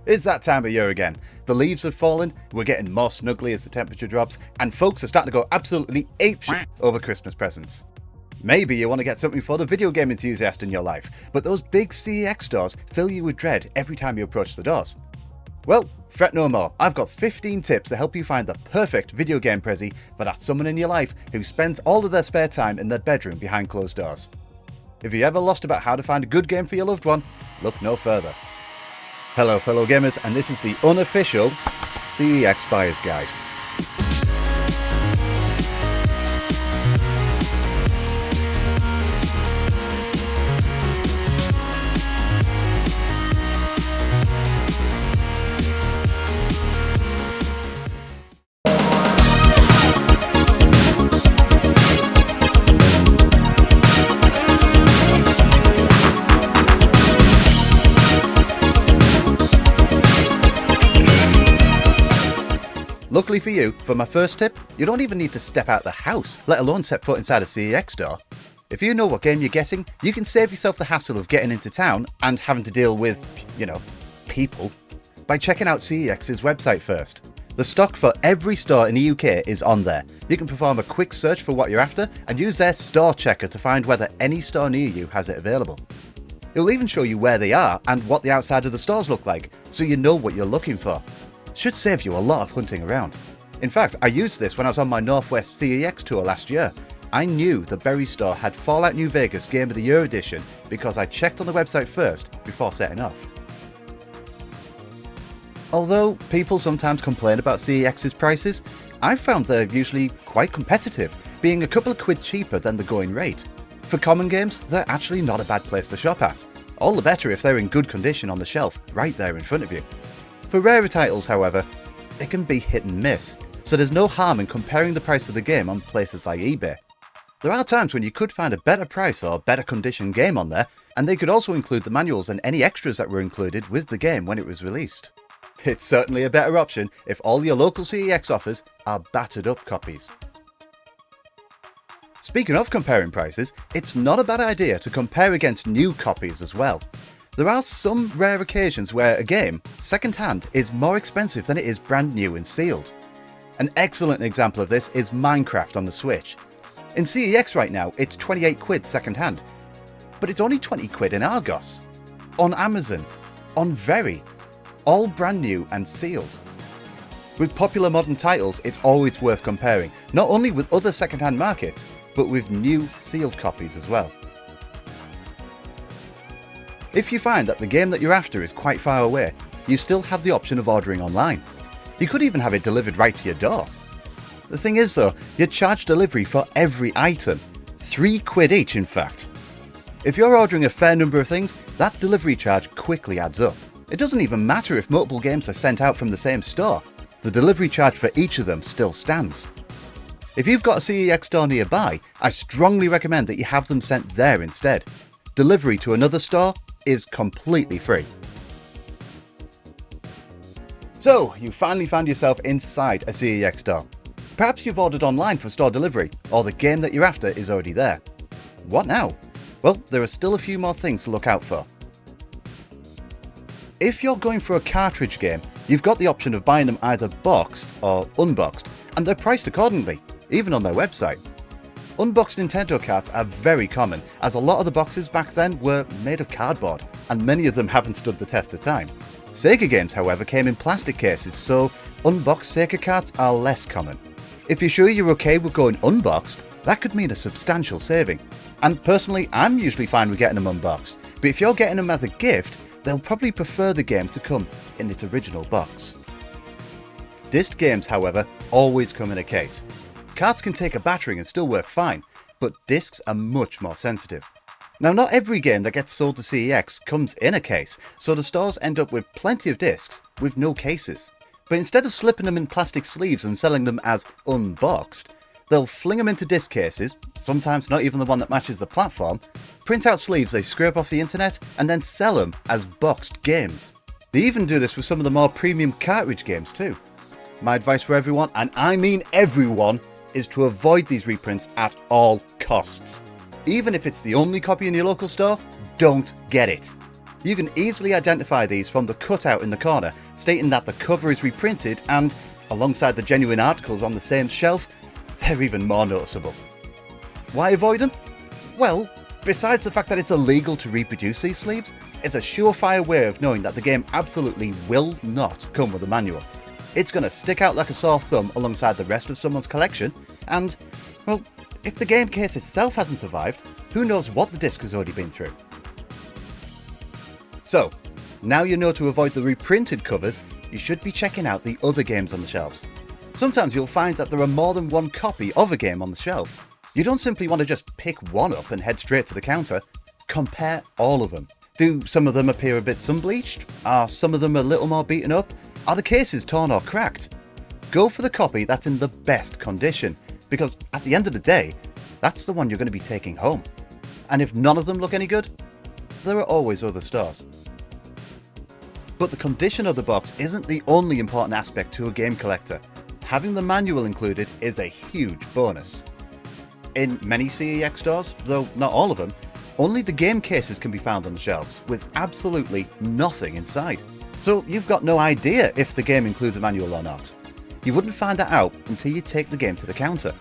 It's that time of year again. The leaves have fallen, we're getting more snuggly as the temperature drops, and folks are starting to go absolutely apeshit over Christmas presents. Maybe you want to get something for the video game enthusiast in your life, but those big CeX stores fill you with dread every time you approach the doors. Well, fret no more. I've got 15 tips to help you find the perfect video game prezi for that someone in your life who spends all of their spare time in their bedroom behind closed doors. If you're ever lost about how to find a good game for your loved one, look no further. Hello fellow gamers, and this is the unofficial CeX Buyer's Guide. Luckily for you, for my first tip, you don't even need to step out the house, let alone set foot inside a CeX store. If you know what game you're getting, you can save yourself the hassle of getting into town and having to deal with, people, by checking out CeX's website first. The stock for every store in the UK is on there. You can perform a quick search for what you're after and use their store checker to find whether any store near you has it available. It'll even show you where they are and what the outside of the stores look like, so you know what you're looking for. Should save you a lot of hunting around. In fact, I used this when I was on my Northwest CeX tour last year. I knew the Berry store had Fallout New Vegas Game of the Year edition because I checked on the website first before setting off. Although people sometimes complain about CeX's prices, I've found they're usually quite competitive, being a couple of quid cheaper than the going rate. For common games, they're actually not a bad place to shop at. All the better if they're in good condition on the shelf, right there in front of you. For rarer titles, however, it can be hit and miss, so there's no harm in comparing the price of the game on places like eBay. There are times when you could find a better price or better condition game on there, and they could also include the manuals and any extras that were included with the game when it was released. It's certainly a better option if all your local CeX offers are battered up copies. Speaking of comparing prices, it's not a bad idea to compare against new copies as well. There are some rare occasions where a game, second-hand, is more expensive than it is brand new and sealed. An excellent example of this is Minecraft on the Switch. In CeX right now, it's 28 quid second-hand, but it's only 20 quid in Argos, on Amazon, on Very, all brand new and sealed. With popular modern titles, it's always worth comparing, not only with other second-hand markets, but with new sealed copies as well. If you find that the game that you're after is quite far away, you still have the option of ordering online. You could even have it delivered right to your door. The thing is though, you charge delivery for every item, 3 quid each in fact. If you're ordering a fair number of things, that delivery charge quickly adds up. It doesn't even matter if multiple games are sent out from the same store, the delivery charge for each of them still stands. If you've got a CeX store nearby, I strongly recommend that you have them sent there instead. Delivery to another store is completely free. So, you finally found yourself inside a CeX store. Perhaps you've ordered online for store delivery, or the game that you're after is already there. What now? Well, there are still a few more things to look out for. If you're going for a cartridge game, you've got the option of buying them either boxed or unboxed, and they're priced accordingly, even on their website. Unboxed Nintendo carts are very common, as a lot of the boxes back then were made of cardboard, and many of them haven't stood the test of time. Sega games, however, came in plastic cases, so unboxed Sega carts are less common. If you're sure you're okay with going unboxed, that could mean a substantial saving. And personally, I'm usually fine with getting them unboxed, but if you're getting them as a gift, they'll probably prefer the game to come in its original box. Disc games, however, always come in a case. Carts can take a battering and still work fine, but discs are much more sensitive. Now, not every game that gets sold to CeX comes in a case, so the stores end up with plenty of discs with no cases. But instead of slipping them in plastic sleeves and selling them as unboxed, they'll fling them into disc cases, sometimes not even the one that matches the platform, print out sleeves they scrape off the internet, and then sell them as boxed games. They even do this with some of the more premium cartridge games too. My advice for everyone, and I mean everyone, is to avoid these reprints at all costs. Even if it's the only copy in your local store, don't get it. You can easily identify these from the cutout in the corner, stating that the cover is reprinted, and alongside the genuine articles on the same shelf, they're even more noticeable. Why avoid them? Well, besides the fact that it's illegal to reproduce these sleeves, it's a surefire way of knowing that the game absolutely will not come with a manual. It's going to stick out like a sore thumb alongside the rest of someone's collection, and, well, if the game case itself hasn't survived, who knows what the disc has already been through. So, now you know to avoid the reprinted covers, you should be checking out the other games on the shelves. Sometimes you'll find that there are more than one copy of a game on the shelf. You don't simply want to just pick one up and head straight to the counter. Compare all of them. Do some of them appear a bit sun-bleached? Are some of them a little more beaten up? Are the cases torn or cracked? Go for the copy that's in the best condition, because at the end of the day, that's the one you're going to be taking home. And if none of them look any good, there are always other stores. But the condition of the box isn't the only important aspect to a game collector. Having the manual included is a huge bonus. In many CEX stores, though not all of them, only the game cases can be found on the shelves, with absolutely nothing inside. So you've got no idea if the game includes a manual or not. You wouldn't find that out until you take the game to the counter.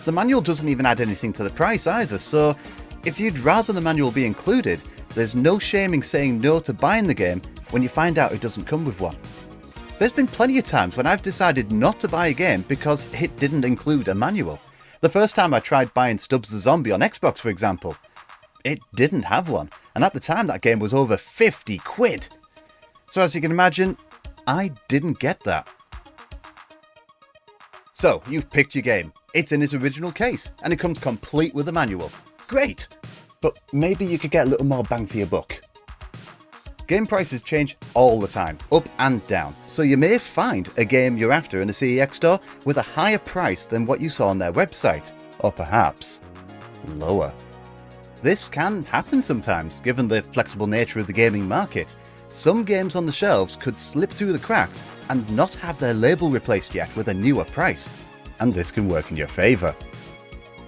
The manual doesn't even add anything to the price either, so if you'd rather the manual be included, there's no shaming saying no to buying the game when you find out it doesn't come with one. There's been plenty of times when I've decided not to buy a game because it didn't include a manual. The first time I tried buying Stubbs the Zombie on Xbox, for example, it didn't have one, and at the time that game was over 50 quid. So as you can imagine, I didn't get that. So, you've picked your game. It's in its original case, and it comes complete with a manual. Great! But maybe you could get a little more bang for your buck. Game prices change all the time, up and down, so you may find a game you're after in a CEX store with a higher price than what you saw on their website, or perhaps lower. This can happen sometimes, given the flexible nature of the gaming market. Some games on the shelves could slip through the cracks and not have their label replaced yet with a newer price, and this can work in your favour.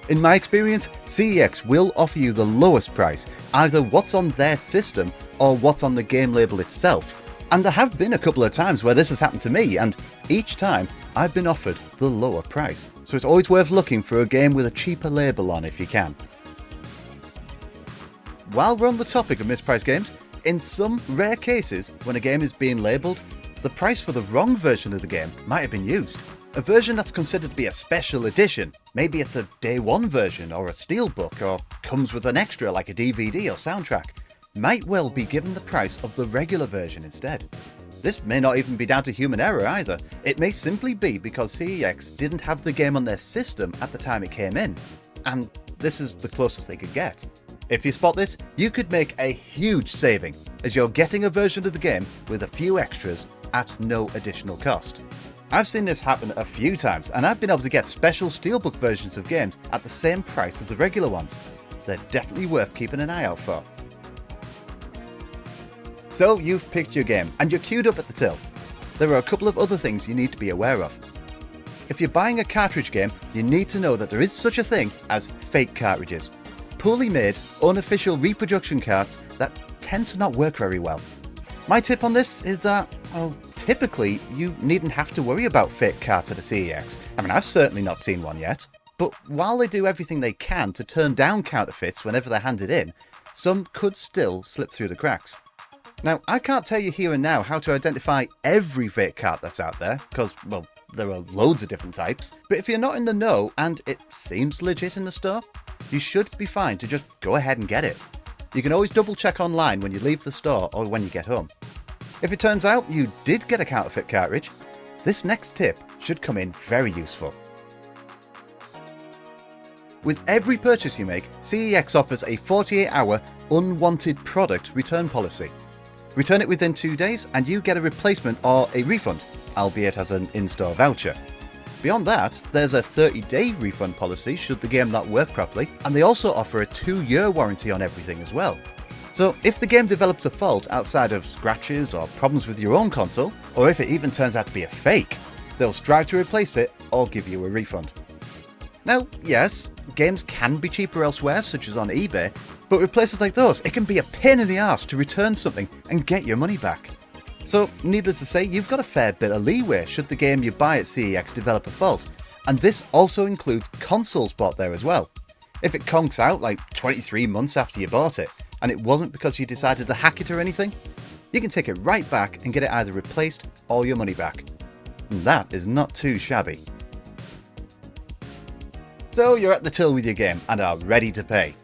In my experience, CEX will offer you the lowest price, either what's on their system or what's on the game label itself. And there have been a couple of times where this has happened to me, and each time I've been offered the lower price. So it's always worth looking for a game with a cheaper label on if you can. While we're on the topic of mispriced games, in some rare cases when a game is being labelled, the price for the wrong version of the game might have been used. A version that's considered to be a special edition, maybe it's a day one version or a steelbook or comes with an extra like a DVD or soundtrack, might well be given the price of the regular version instead. This may not even be down to human error either. It may simply be because CEX didn't have the game on their system at the time it came in, and this is the closest they could get. If you spot this, you could make a huge saving, as you're getting a version of the game with a few extras at no additional cost. I've seen this happen a few times, and I've been able to get special steelbook versions of games at the same price as the regular ones. They're definitely worth keeping an eye out for. So you've picked your game, and you're queued up at the till. There are a couple of other things you need to be aware of. If you're buying a cartridge game, you need to know that there is such a thing as fake cartridges. Poorly made, unofficial reproduction carts that tend to not work very well. My tip on this is that, well, typically you needn't have to worry about fake carts at a CEX. I mean, I've certainly not seen one yet. But while they do everything they can to turn down counterfeits whenever they're handed in, some could still slip through the cracks. Now, I can't tell you here and now how to identify every fake cart that's out there, because, well, there are loads of different types, but if you're not in the know and it seems legit in the store, you should be fine to just go ahead and get it. You can always double check online when you leave the store or when you get home. If it turns out you did get a counterfeit cartridge, this next tip should come in very useful. With every purchase you make, CEX offers a 48-hour unwanted product return policy. Return it within 2 days and you get a replacement or a refund, albeit as an in-store voucher. Beyond that, there's a 30-day refund policy should the game not work properly, and they also offer a 2-year warranty on everything as well. So if the game develops a fault outside of scratches or problems with your own console, or if it even turns out to be a fake, they'll strive to replace it or give you a refund. Now, yes, games can be cheaper elsewhere, such as on eBay, but with places like those, it can be a pain in the arse to return something and get your money back. So, needless to say, you've got a fair bit of leeway should the game you buy at CeX develop a fault, and this also includes console support there as well. If it conks out like 23 months after you bought it, and it wasn't because you decided to hack it or anything, you can take it right back and get it either replaced or your money back. And that is not too shabby. So you're at the till with your game and are ready to pay.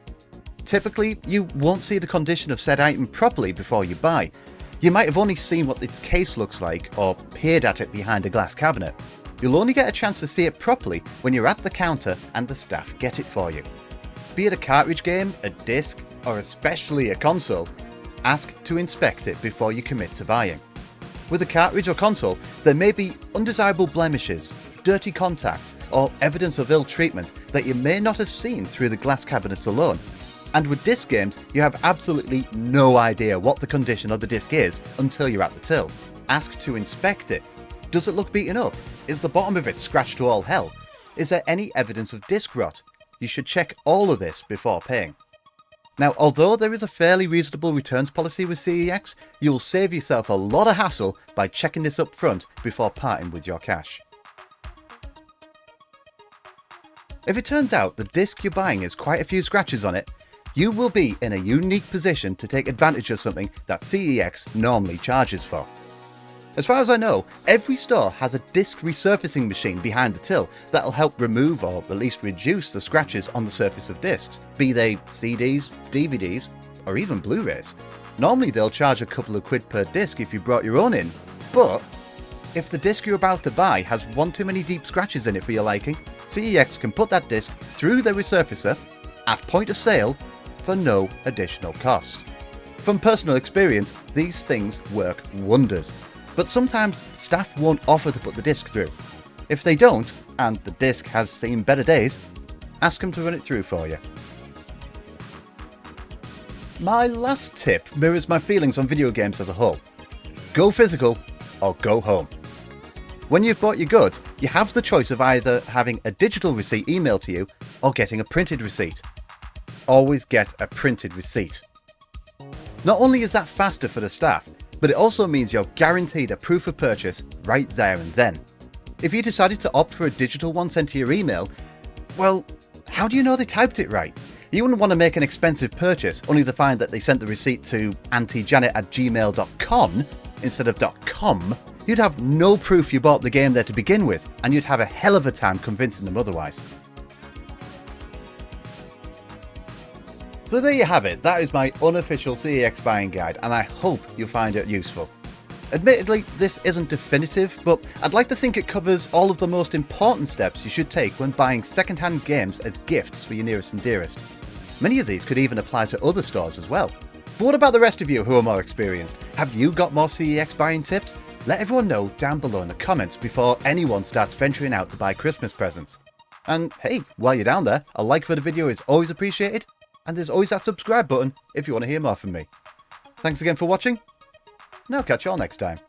Typically, you won't see the condition of said item properly before you buy. You might have only seen what its case looks like or peered at it behind a glass cabinet. You'll only get a chance to see it properly when you're at the counter and the staff get it for you. Be it a cartridge game, a disc, or especially a console, ask to inspect it before you commit to buying. With a cartridge or console, there may be undesirable blemishes, dirty contacts, or evidence of ill treatment that you may not have seen through the glass cabinets alone. And with disc games, you have absolutely no idea what the condition of the disc is until you're at the till. Ask to inspect it. Does it look beaten up? Is the bottom of it scratched to all hell? Is there any evidence of disc rot? You should check all of this before paying. Now, although there is a fairly reasonable returns policy with CeX, you will save yourself a lot of hassle by checking this up front before parting with your cash. If it turns out the disc you're buying has quite a few scratches on it, you will be in a unique position to take advantage of something that CeX normally charges for. As far as I know, every store has a disc resurfacing machine behind the till that'll help remove or at least reduce the scratches on the surface of discs, be they CDs, DVDs, or even Blu-rays. Normally they'll charge a couple of quid per disc if you brought your own in, but if the disc you're about to buy has one too many deep scratches in it for your liking, CeX can put that disc through their resurfacer at point of sale for no additional cost. From personal experience, these things work wonders, but sometimes staff won't offer to put the disc through. If they don't, and the disc has seen better days, ask them to run it through for you. My last tip mirrors my feelings on video games as a whole. Go physical or go home. When you've bought your goods, you have the choice of either having a digital receipt emailed to you or getting a printed receipt. Always get a printed receipt. Not only is that faster for the staff, but it also means you're guaranteed a proof of purchase right there and then. If you decided to opt for a digital one sent to your email, well, how do you know they typed it right? You wouldn't want to make an expensive purchase only to find that they sent the receipt to auntyjanet@gmail.com instead of .com. You'd have no proof you bought the game there to begin with, and you'd have a hell of a time convincing them otherwise. So there you have it, that is my unofficial CeX buying guide, and I hope you find it useful. Admittedly, this isn't definitive, but I'd like to think it covers all of the most important steps you should take when buying second-hand games as gifts for your nearest and dearest. Many of these could even apply to other stores as well. But what about the rest of you who are more experienced? Have you got more CeX buying tips? Let everyone know down below in the comments before anyone starts venturing out to buy Christmas presents. And hey, while you're down there, a like for the video is always appreciated, and there's always that subscribe button if you want to hear more from me. Thanks again for watching, and I'll catch you all next time.